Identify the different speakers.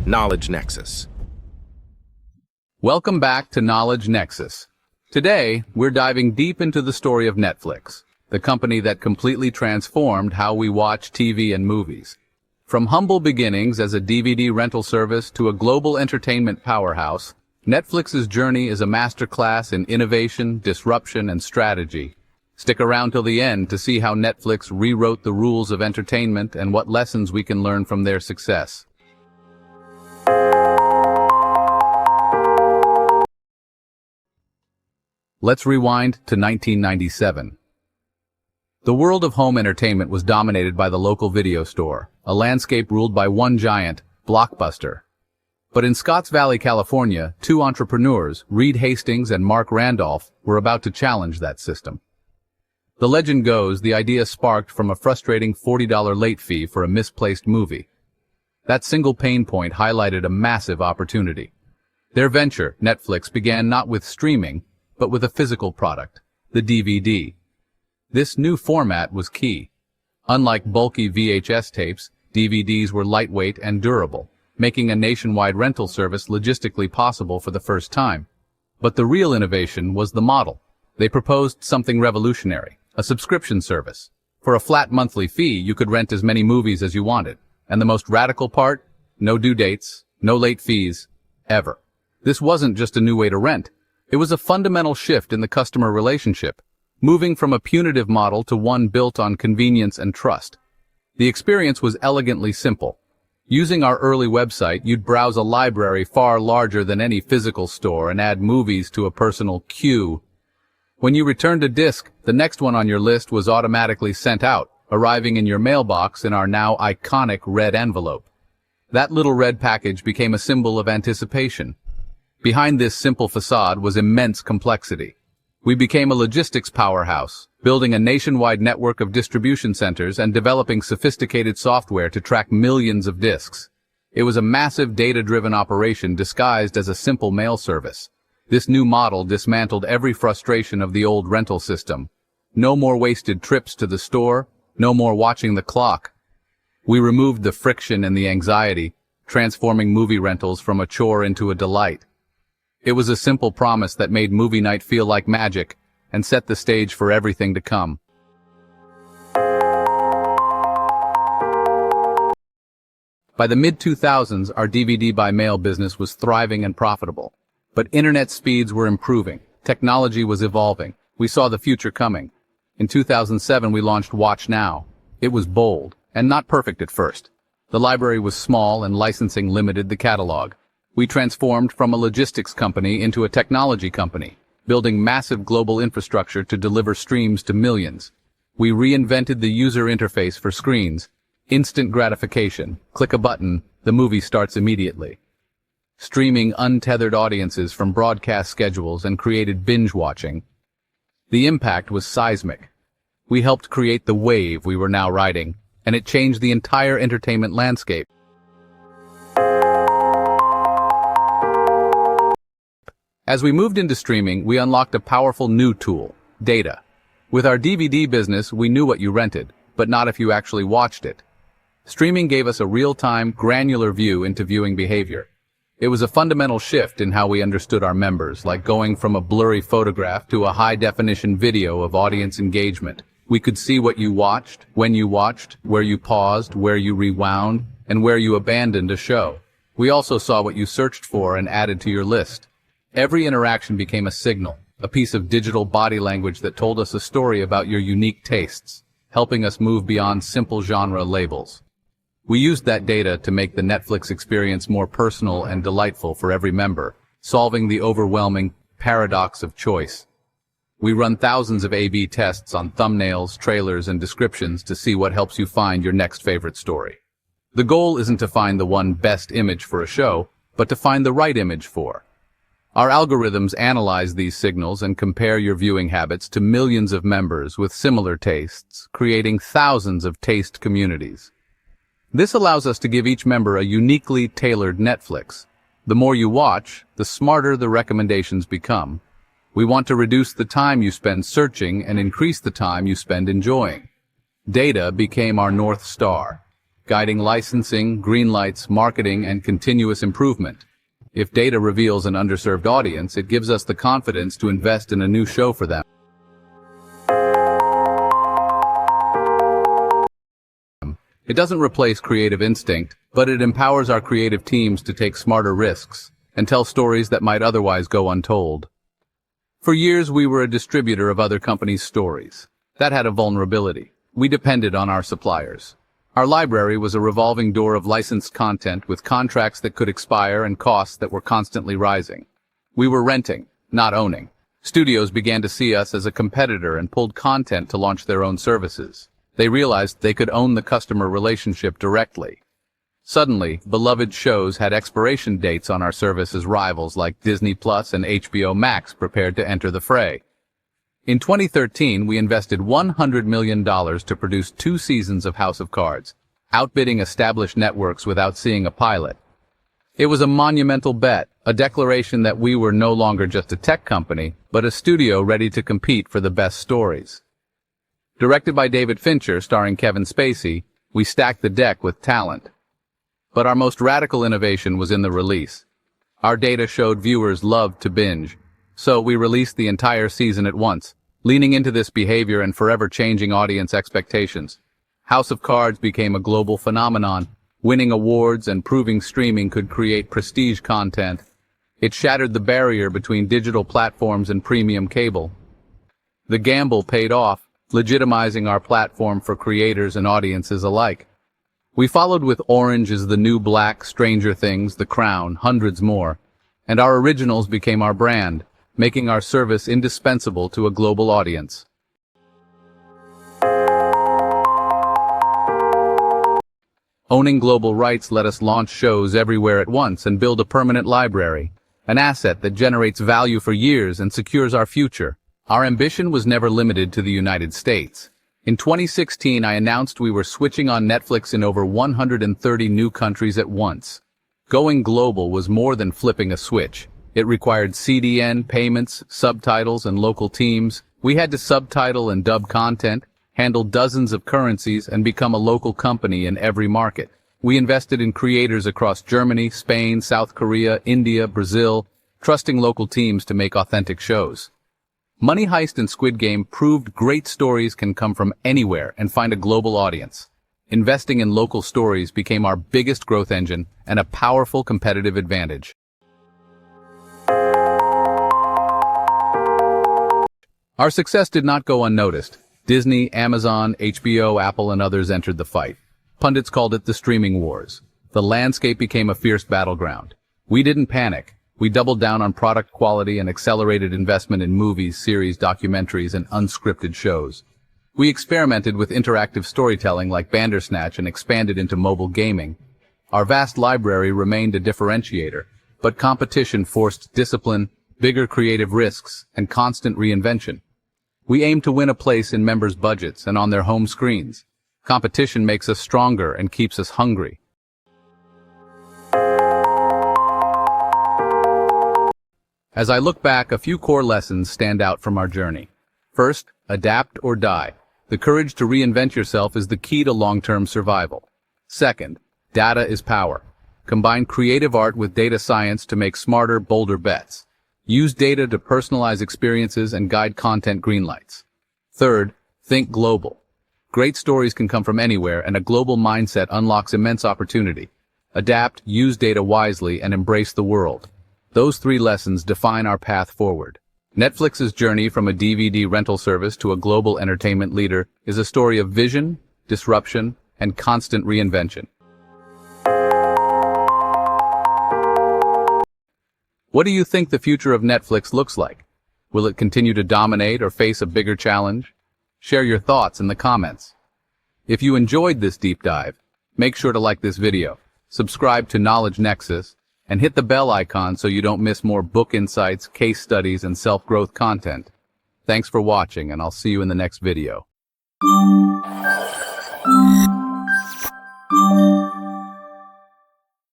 Speaker 1: Knowledge Nexus.
Speaker 2: Welcome back to Knowledge Nexus. Today, we're diving deep into the story of Netflix, the company that completely transformed how we watch TV and movies. From humble beginnings as a DVD rental service to a global entertainment powerhouse, Netflix's journey is a masterclass in innovation, disruption, and strategy. Stick around till the end to see how Netflix rewrote the rules of entertainment and what lessons we can learn from their success. Let's rewind to 1997. The world of home entertainment was dominated by the local video store, a landscape ruled by one giant, Blockbuster. But in Scotts Valley, California, two entrepreneurs, Reed Hastings and Mark Randolph, were about to challenge that system. The legend goes the idea sparked from a frustrating $40 late fee for a misplaced movie. That single pain point highlighted a massive opportunity. Their venture, Netflix, began not with streaming, but with a physical product, the DVD. This new format was key. Unlike bulky VHS tapes, DVDs were lightweight and durable, making a nationwide rental service logistically possible for the first time. But the real innovation was the model. They proposed something revolutionary, a subscription service. For a flat monthly fee, you could rent as many movies as you wanted. And the most radical part? No due dates, no late fees, ever. This wasn't just a new way to rent. It was a fundamental shift in the customer relationship, moving from a punitive model to one built on convenience and trust. The experience was elegantly simple. Using our early website, you'd browse a library far larger than any physical store and add movies to a personal queue. When you returned a disc, the next one on your list was automatically sent out, arriving in your mailbox in our now iconic red envelope. That little red package became a symbol of anticipation. Behind this simple facade was immense complexity. We became a logistics powerhouse, building a nationwide network of distribution centers and developing sophisticated software to track millions of discs. It was a massive data-driven operation disguised as a simple mail service. This new model dismantled every frustration of the old rental system. No more wasted trips to the store, no more watching the clock. We removed the friction and the anxiety, transforming movie rentals from a chore into a delight. It was a simple promise that made movie night feel like magic and set the stage for everything to come. By the mid-2000s, our DVD by mail business was thriving and profitable. But internet speeds were improving. Technology was evolving. We saw the future coming. In 2007, we launched Watch Now. It was bold and not perfect at first. The library was small and licensing limited the catalog. We transformed from a logistics company into a technology company, building massive global infrastructure to deliver streams to millions. We reinvented the user interface for screens. Instant gratification. Click a button, the movie starts immediately. Streaming untethered audiences from broadcast schedules and created binge watching. The impact was seismic. We helped create the wave we were now riding, and it changed the entire entertainment landscape. As we moved into streaming, we unlocked a powerful new tool, data. With our DVD business, we knew what you rented, but not if you actually watched it. Streaming gave us a real-time, granular view into viewing behavior. It was a fundamental shift in how we understood our members, like going from a blurry photograph to a high-definition video of audience engagement. We could see what you watched, when you watched, where you paused, where you rewound, and where you abandoned a show. We also saw what you searched for and added to your list. Every interaction became a signal, a piece of digital body language that told us a story about your unique tastes, helping us move beyond simple genre labels. We used that data to make the Netflix experience more personal and delightful for every member, solving the overwhelming paradox of choice. We run thousands of A/B tests on thumbnails, trailers, and descriptions to see what helps you find your next favorite story. The goal isn't to find the one best image for a show, but to find the right image for. Our algorithms analyze these signals and compare your viewing habits to millions of members with similar tastes, creating thousands of taste communities. This allows us to give each member a uniquely tailored Netflix. The more you watch, the smarter the recommendations become. We want to reduce the time you spend searching and increase the time you spend enjoying. Data became our North Star, guiding licensing, greenlights, marketing, and continuous improvement. If data reveals an underserved audience, it gives us the confidence to invest in a new show for them. It doesn't replace creative instinct, but it empowers our creative teams to take smarter risks and tell stories that might otherwise go untold. For years, we were a distributor of other companies' stories. That had a vulnerability. We depended on our suppliers. Our library was a revolving door of licensed content with contracts that could expire and costs that were constantly rising. We were renting, not owning. Studios began to see us as a competitor and pulled content to launch their own services. They realized they could own the customer relationship directly. Suddenly, beloved shows had expiration dates on our service as rivals like Disney Plus and HBO Max prepared to enter the fray. In 2013, we invested $100 million to produce 2 seasons of House of Cards, outbidding established networks without seeing a pilot. It was a monumental bet, a declaration that we were no longer just a tech company, but a studio ready to compete for the best stories. Directed by David Fincher, starring Kevin Spacey, we stacked the deck with talent. But our most radical innovation was in the release. Our data showed viewers loved to binge, so we released the entire season at once, leaning into this behavior and forever changing audience expectations. House of Cards became a global phenomenon, winning awards and proving streaming could create prestige content. It shattered the barrier between digital platforms and premium cable. The gamble paid off, legitimizing our platform for creators and audiences alike. We followed with Orange is the New Black, Stranger Things, The Crown, hundreds more, and our originals became our brand, making our service indispensable to a global audience. Owning global rights let us launch shows everywhere at once and build a permanent library, an asset that generates value for years and secures our future. Our ambition was never limited to the United States. In 2016, I announced we were switching on Netflix in over 130 new countries at once. Going global was more than flipping a switch. It required CDN, payments, subtitles, and local teams. We had to subtitle and dub content, handle dozens of currencies, and become a local company in every market. We invested in creators across Germany, Spain, South Korea, India, Brazil, trusting local teams to make authentic shows. Money Heist and Squid Game proved great stories can come from anywhere and find a global audience. Investing in local stories became our biggest growth engine and a powerful competitive advantage. Our success did not go unnoticed. Disney, Amazon, HBO, Apple, and others entered the fight. Pundits called it the streaming wars. The landscape became a fierce battleground. We didn't panic. We doubled down on product quality and accelerated investment in movies, series, documentaries, and unscripted shows. We experimented with interactive storytelling like Bandersnatch and expanded into mobile gaming. Our vast library remained a differentiator, but competition forced discipline, bigger creative risks, and constant reinvention. We aim to win a place in members' budgets and on their home screens. Competition makes us stronger and keeps us hungry. As I look back, a few core lessons stand out from our journey. First, adapt or die. The courage to reinvent yourself is the key to long-term survival. Second, data is power. Combine creative art with data science to make smarter, bolder bets. Use data to personalize experiences and guide content greenlights. Third, think global. Great stories can come from anywhere, and a global mindset unlocks immense opportunity. Adapt, use data wisely, and embrace the world. Those 3 lessons define our path forward. Netflix's journey from a DVD rental service to a global entertainment leader is a story of vision, disruption, and constant reinvention. What do you think the future of Netflix looks like? Will it continue to dominate or face a bigger challenge? Share your thoughts in the comments. If you enjoyed this deep dive, make sure to like this video, subscribe to Knowledge Nexus, and hit the bell icon so you don't miss more book insights, case studies, and self-growth content. Thanks for watching, and I'll see you in the next video.